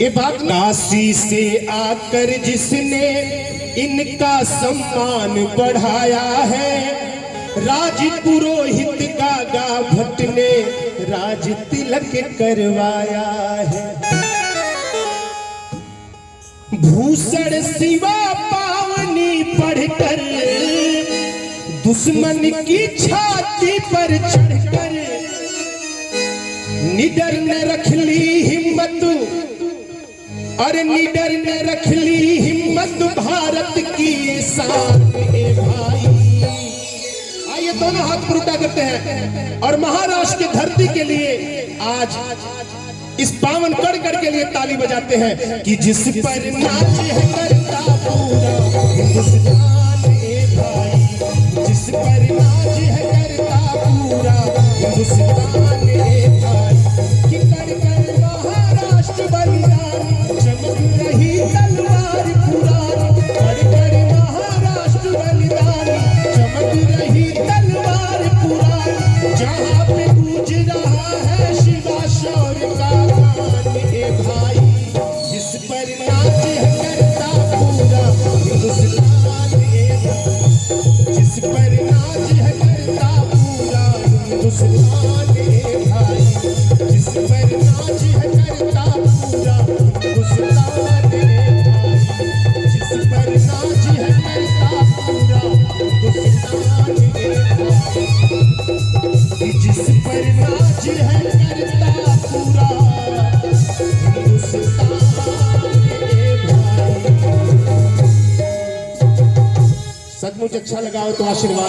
ये बात काशी से आकर जिसने इनका सम्मान बढ़ाया है, राज पुरोहित गागा भट्ट ने राज तिलक करवाया है। भूषण शिवा पावनी पढ़कर दुश्मन की छाती पर चढ़कर निडर ने रख ली हिम्मत, अरे निडर ने रख ली हिम्मत भारत की शान ए भाई। आइए दोनों हाथ पर उठा करते हैं और महाराष्ट्र की धरती के लिए आज इस पावन कण के लिए ताली बजाते हैं कि जिस पर नाच है करता पूरा हिंदुस्तान ए भाई, जिस पर नाच है करता पूरा हिंदुस्तान ए भाई। कि कर कर महाराष्ट्र बलिदान चमक रही तलवार पुरानी, कर कर महाराष्ट्र बलिदान चमक रही तलवार पुरानी। जहाँ पे गूंज रहा है शिवा शौर्य का गान ए भाई, जिस पर नाच है करता पूरा हिंदुस्तान ए भाई, जिस पर नाच है करता पूरा हिंदुस्तान ए भाई, जिस पर नाच है करता पूरा हिंदुस्तान ए भाई, जिस पर नाच है करता पूरा हिंदुस्तान ए भाई, जिस पर नाच है करता पूरा हिंदुस्तान ए भाई। सचमुच अच्छा लगा हो तो आशीर्वाद